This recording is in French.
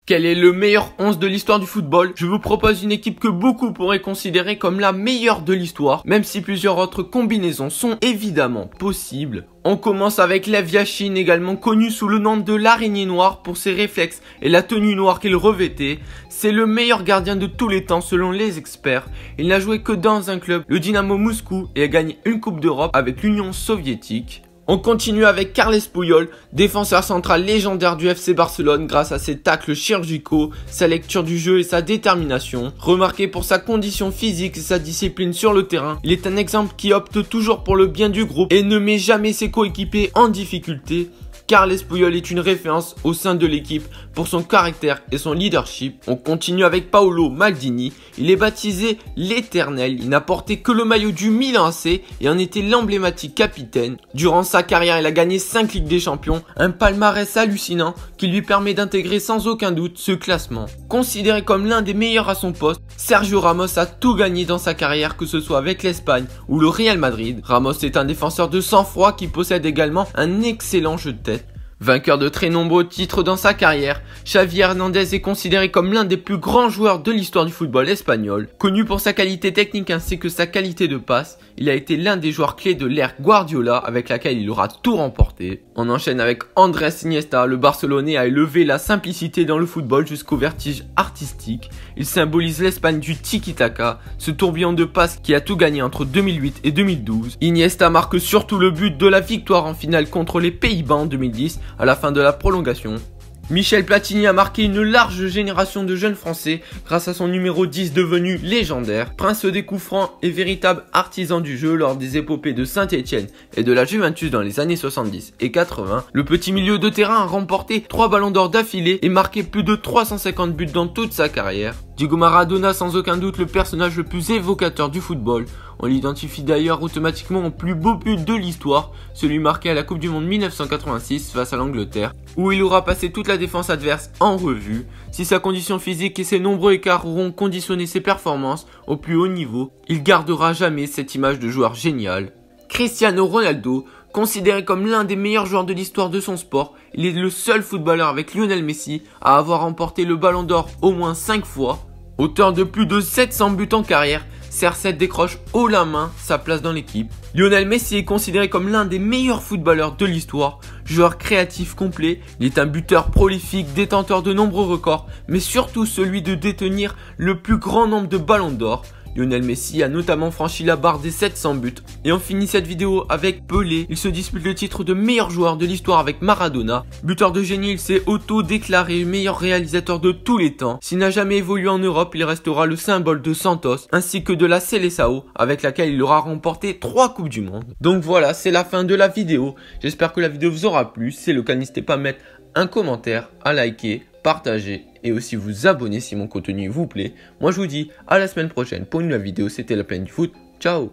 Quel est le meilleur 11 de l'histoire du football? Je vous propose une équipe que beaucoup pourraient considérer comme la meilleure de l'histoire, même si plusieurs autres combinaisons sont évidemment possibles. On commence avec Lev Yashin, également connu sous le nom de l'araignée noire pour ses réflexes et la tenue noire qu'il revêtait. C'est le meilleur gardien de tous les temps selon les experts. Il n'a joué que dans un club, le Dynamo Moscou, et a gagné une Coupe d'Europe avec l'Union soviétique. On continue avec Carles Puyol, défenseur central légendaire du FC Barcelone grâce à ses tacles chirurgicaux, sa lecture du jeu et sa détermination. Remarqué pour sa condition physique et sa discipline sur le terrain, il est un exemple qui opte toujours pour le bien du groupe et ne met jamais ses coéquipiers en difficulté. Carles Puyol est une référence au sein de l'équipe pour son caractère et son leadership. On continue avec Paolo Maldini. Il est baptisé l'Éternel. Il n'a porté que le maillot du Milan AC et en était l'emblématique capitaine. Durant sa carrière, il a gagné 5 Ligues des Champions, un palmarès hallucinant qui lui permet d'intégrer sans aucun doute ce classement. Considéré comme l'un des meilleurs à son poste, Sergio Ramos a tout gagné dans sa carrière, que ce soit avec l'Espagne ou le Real Madrid. Ramos est un défenseur de sang-froid qui possède également un excellent jeu de tête. Vainqueur de très nombreux titres dans sa carrière, Xavi Hernandez est considéré comme l'un des plus grands joueurs de l'histoire du football espagnol. Connu pour sa qualité technique ainsi que sa qualité de passe, il a été l'un des joueurs clés de l'ère Guardiola avec laquelle il aura tout remporté. On enchaîne avec Andrés Iniesta. Le Barcelonais a élevé la simplicité dans le football jusqu'au vertige artistique. Il symbolise l'Espagne du tiki-taka, ce tourbillon de passes qui a tout gagné entre 2008 et 2012. Iniesta marque surtout le but de la victoire en finale contre les Pays-Bas en 2010 à la fin de la prolongation. Michel Platini a marqué une large génération de jeunes Français grâce à son numéro 10 devenu légendaire. Prince des coups francs et véritable artisan du jeu lors des épopées de Saint-Etienne et de la Juventus dans les années 70 et 80. Le petit milieu de terrain a remporté 3 ballons d'or d'affilée et marqué plus de 350 buts dans toute sa carrière. Diego Maradona, sans aucun doute le personnage le plus évocateur du football. On l'identifie d'ailleurs automatiquement au plus beau but de l'histoire, celui marqué à la Coupe du Monde 1986 face à l'Angleterre, où il aura passé toute la défense adverse en revue. Si sa condition physique et ses nombreux écarts auront conditionné ses performances au plus haut niveau, il gardera jamais cette image de joueur génial. Cristiano Ronaldo, considéré comme l'un des meilleurs joueurs de l'histoire de son sport, il est le seul footballeur avec Lionel Messi à avoir remporté le Ballon d'Or au moins 5 fois. Auteur de plus de 700 buts en carrière, CR7 décroche haut la main sa place dans l'équipe. Lionel Messi est considéré comme l'un des meilleurs footballeurs de l'histoire. Joueur créatif complet, il est un buteur prolifique, détenteur de nombreux records, mais surtout celui de détenir le plus grand nombre de ballons d'or. Lionel Messi a notamment franchi la barre des 700 buts. Et on finit cette vidéo avec Pelé. Il se dispute le titre de meilleur joueur de l'histoire avec Maradona. Buteur de génie, il s'est auto-déclaré meilleur réalisateur de tous les temps. S'il n'a jamais évolué en Europe, il restera le symbole de Santos ainsi que de la Seleção avec laquelle il aura remporté 3 Coupes du Monde. Donc voilà, c'est la fin de la vidéo. J'espère que la vidéo vous aura plu. Si c'est le cas, n'hésitez pas à mettre un commentaire, à liker, partager et aussi vous abonner si mon contenu vous plaît. Moi je vous dis à la semaine prochaine pour une nouvelle vidéo. C'était la Planète du Foot. Ciao.